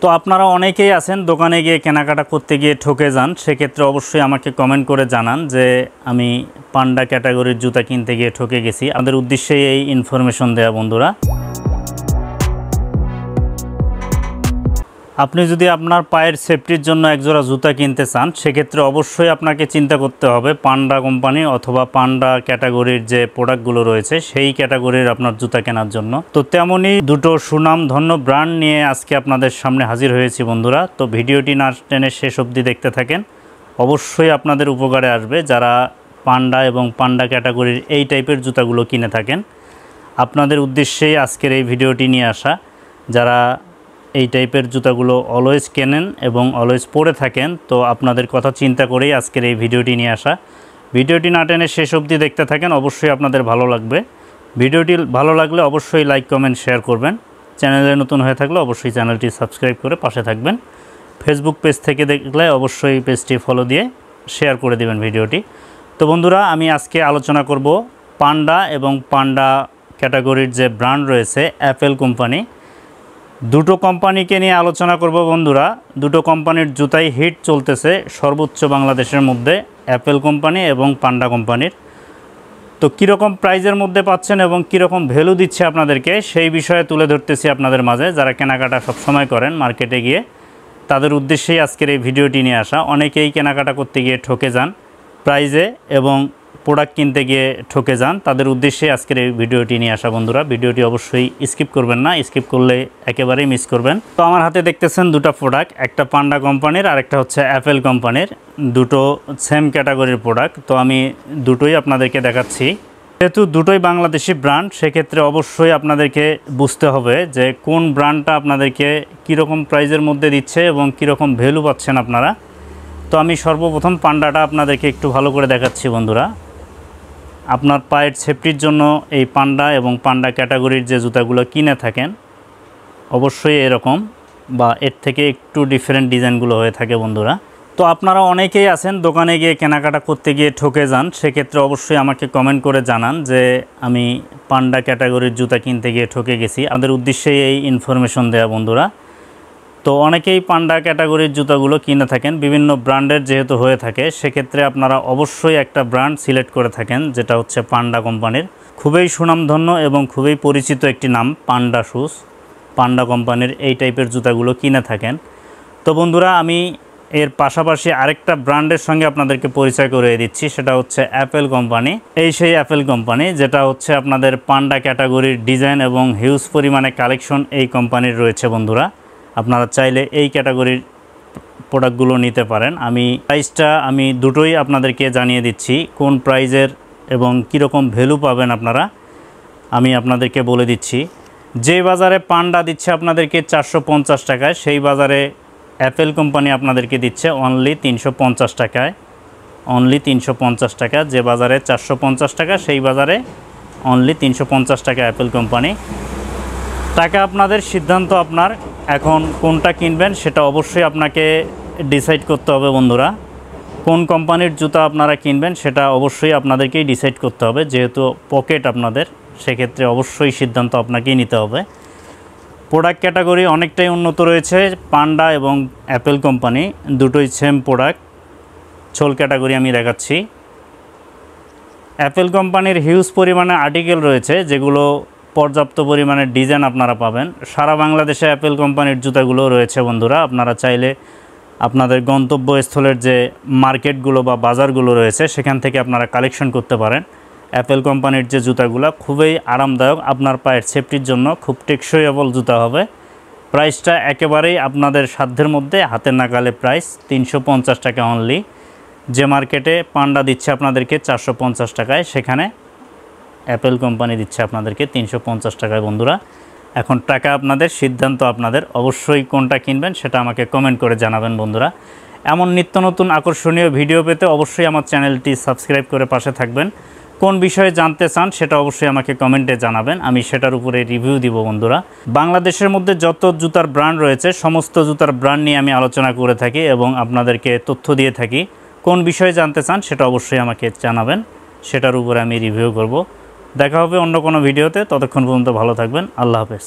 তো আপনারা অনেকেই আছেন দোকানে গিয়ে কেনাকাটা করতে গিয়ে ঠকে যান। সেক্ষেত্রে অবশ্যই আমাকে কমেন্ট করে জানান যে আমি পান্ডা ক্যাটাগরির জুতা কিনতে গিয়ে ঠকে গেছি। আমাদের উদ্দেশ্যে এই ইনফরমেশন দেয়া বন্ধুরা। আপনি যদি আপনার পায়ের সেফটির জন্য একজোড়া জুতা কিনতে চান সেক্ষেত্রে অবশ্যই আপনাকে চিন্তা করতে হবে পান্ডা কোম্পানি অথবা পান্ডা ক্যাটাগরির যে প্রোডাক্টগুলো রয়েছে সেই ক্যাটাগরির আপনার জুতা কেনার জন্য। তো তেমনই দুটো সুনামধন্য ব্র্যান্ড নিয়ে আজকে আপনাদের সামনে হাজির হয়েছি বন্ধুরা। তো ভিডিওটি না টেনে শেষ অবধি দেখতে থাকেন, অবশ্যই আপনাদের উপকারে আসবে। যারা পান্ডা এবং পান্ডা ক্যাটাগরির এই টাইপের জুতাগুলো কিনে থাকেন আপনাদের উদ্দেশ্যেই আজকের এই ভিডিওটি নিয়ে আসা। যারা এই টাইপের জুতাগুলো অলওয়েজ কেনেন এবং অলওয়েজ পরে থাকেন তো আপনাদের কথা চিন্তা করেই আজকের এই ভিডিওটি নিয়ে আসা। ভিডিওটি না টেনে শেষ অবধি দেখতে থাকেন, অবশ্যই আপনাদের ভালো লাগবে। ভিডিওটি ভালো লাগলে অবশ্যই লাইক কমেন্ট শেয়ার করবেন। চ্যানেলে নতুন হয়ে থাকলে অবশ্যই চ্যানেলটি সাবস্ক্রাইব করে পাশে থাকবেন। ফেসবুক পেজ থেকে দেখলে অবশ্যই পেজটি ফলো দিয়ে শেয়ার করে দেবেন ভিডিওটি। তো বন্ধুরা, আমি আজকে আলোচনা করব পান্ডা এবং পান্ডা ক্যাটাগরির যে ব্র্যান্ড রয়েছে অ্যাপেল কোম্পানি, দুটো কোম্পানিকে নিয়ে আলোচনা করব বন্ধুরা। দুটো কোম্পানির জুতাই হিট চলতেছে সর্বোচ্চ বাংলাদেশের মধ্যে, অ্যাপেল কোম্পানি এবং পান্ডা কোম্পানির। তো কীরকম প্রাইজের মধ্যে পাচ্ছেন এবং কীরকম ভ্যালু দিচ্ছে আপনাদেরকে সেই বিষয়ে তুলে ধরতেছি আপনাদের মাঝে। যারা কেনাকাটা সবসময় করেন মার্কেটে গিয়ে তাদের উদ্দেশ্যেই আজকের এই ভিডিওটি নিয়ে আসা। অনেকেই কেনাকাটা করতে গিয়ে ঠকে যান প্রাইজে এবং প্রোডাক্ট কিনতে গিয়ে ঠকে যান, তাদের উদ্দেশ্যে আজকের এই ভিডিওটি নিয়ে আসা বন্ধুরা। ভিডিওটি অবশ্যই স্কিপ করবেন না, স্কিপ করলে একেবারেই মিস করবেন। তো আমার হাতে দেখতেছেন দুটো প্রোডাক্ট, একটা পান্ডা কোম্পানির আর একটা হচ্ছে অ্যাপেল কোম্পানির। দুটো সেম ক্যাটাগরির প্রোডাক্ট, তো আমি দুটোই আপনাদেরকে দেখাচ্ছি। যেহেতু দুটোই বাংলাদেশি ব্র্যান্ড সেক্ষেত্রে অবশ্যই আপনাদেরকে বুঝতে হবে যে কোন ব্র্যান্ডটা আপনাদেরকে কীরকম প্রাইজের মধ্যে দিচ্ছে এবং কীরকম ভ্যালু পাচ্ছেন আপনারা। তো আমি সর্বপ্রথম পান্ডাটা আপনাদেরকে একটু ভালো করে দেখাচ্ছি বন্ধুরা। আপনার পায়ের সেফটির জন্য এই পান্ডা এবং পান্ডা ক্যাটাগরির যে জুতাগুলো কিনে থাকেন অবশ্যই এরকম বা এর থেকে একটু ডিফারেন্ট ডিজাইনগুলো হয়ে থাকে বন্ধুরা। তো আপনারা অনেকেই আছেন দোকানে গিয়ে কেনাকাটা করতে গিয়ে ঠকে যান। সেক্ষেত্রে অবশ্যই আমাকে কমেন্ট করে জানান যে আমি পান্ডা ক্যাটাগরির জুতা কিনতে গিয়ে ঠকে গেছি। আমাদের উদ্দেশ্যে এই ইনফরমেশন দেয়া বন্ধুরা। তো অনেকেই পান্ডা ক্যাটাগরির জুতাগুলো কিনে থাকেন বিভিন্ন ব্র্যান্ডের যেহেতু হয়ে থাকে, সেক্ষেত্রে আপনারা অবশ্যই একটা ব্র্যান্ড সিলেক্ট করে থাকেন যেটা হচ্ছে পান্ডা কোম্পানির। খুবই সুনামধন্য এবং খুবই পরিচিত একটি নাম পান্ডা শুজ। পান্ডা কোম্পানির এই টাইপের জুতাগুলো কিনে থাকেন। তো বন্ধুরা, আমি এর পাশাপাশি আরেকটা ব্র্যান্ডের সঙ্গে আপনাদেরকে পরিচয় করিয়ে দিচ্ছি, সেটা হচ্ছে অ্যাপেল কোম্পানি। এই সেই অ্যাপেল কোম্পানি যেটা হচ্ছে আপনাদের পান্ডা ক্যাটাগরির ডিজাইন এবং হিউজ পরিমাণে কালেকশন এই কোম্পানির রয়েছে বন্ধুরা। আপনারা চাইলে এই ক্যাটাগরির প্রোডাক্টগুলো নিতে পারেন। প্রাইসটা আমি দুটোই আপনাদেরকে জানিয়ে দিচ্ছি, কোন প্রাইজের এবং কীরকম ভ্যালু পাবেন আপনারা আমি আপনাদেরকে বলে দিচ্ছি। যে বাজারে পান্ডা দিচ্ছে আপনাদেরকে 450 টাকায়, সেই বাজারে অ্যাপেল কোম্পানি আপনাদেরকে দিচ্ছে অনলি 350 টাকায়। অনলি 350 টাকা। যে বাজারে 450 টাকা সেই বাজারে অনলি 350 টাকা অ্যাপেল কোম্পানি। টাকা আপনাদের, সিদ্ধান্ত আপনার। এখন কোনটা কিনবেন সেটা অবশ্যই আপনাকে ডিসাইড করতে হবে বন্ধুরা। কোন কোম্পানির জুতা আপনারা কিনবেন সেটা অবশ্যই আপনাদেরকেই ডিসাইড করতে হবে। যেহেতু পকেট আপনাদের, সেক্ষেত্রে অবশ্যই সিদ্ধান্ত আপনাকেই নিতে হবে। প্রোডাক্ট ক্যাটাগরি অনেকটাই উন্নত রয়েছে পান্ডা এবং অ্যাপেল কোম্পানি, দুটোই সেম প্রোডাক্ট। সোল ক্যাটাগরি আমি দেখাচ্ছি। অ্যাপেল কোম্পানির হিউজ পরিমাণে আর্টিকেল রয়েছে যেগুলো পর্যাপ্ত পরিমাণে ডিজাইন আপনারা পাবেন। সারা বাংলাদেশে অ্যাপেল কোম্পানির জুতাগুলো রয়েছে বন্ধুরা। আপনারা চাইলে আপনাদের গন্তব্যস্থলের যে মার্কেটগুলো বা বাজারগুলো রয়েছে সেখান থেকে আপনারা কালেকশন করতে পারেন। অ্যাপেল কোম্পানির যে জুতাগুলো খুবই আরামদায়ক, আপনার পায়ের সেফটির জন্য খুব টেকসইয়েবল জুতা হবে। প্রাইসটা একেবারেই আপনাদের সাধ্যের মধ্যে, হাতের নাগালে প্রাইস 350 টাকা অনলি। যে মার্কেটে পান্ডা দিচ্ছে আপনাদেরকে 450 টাকায়, সেখানে অ্যাপেল কোম্পানি দিচ্ছে আপনাদেরকে 350 টাকায় বন্ধুরা। এখন টাকা আপনাদের, সিদ্ধান্ত আপনাদের। অবশ্যই কোনটা কিনবেন সেটা আমাকে কমেন্ট করে জানাবেন বন্ধুরা। এমন নিত্য নতুন আকর্ষণীয় ভিডিও পেতে অবশ্যই আমার চ্যানেলটি সাবস্ক্রাইব করে পাশে থাকবেন। কোন বিষয়ে জানতে চান সেটা অবশ্যই আমাকে কমেন্টে জানাবেন, আমি সেটার উপরে রিভিউ দিব বন্ধুরা। বাংলাদেশের মধ্যে যত জুতার ব্র্যান্ড রয়েছে সমস্ত জুতার ব্র্যান্ড নিয়ে আমি আলোচনা করে থাকি এবং আপনাদেরকে তথ্য দিয়ে থাকি। কোন বিষয়ে জানতে চান সেটা অবশ্যই আমাকে জানাবেন, সেটার উপরে আমি রিভিউ করব। দেখা হবে অন্য কোনো ভিডিওতে। ততক্ষণ পর্যন্ত ভালো থাকবেন। আল্লাহ হাফেজ।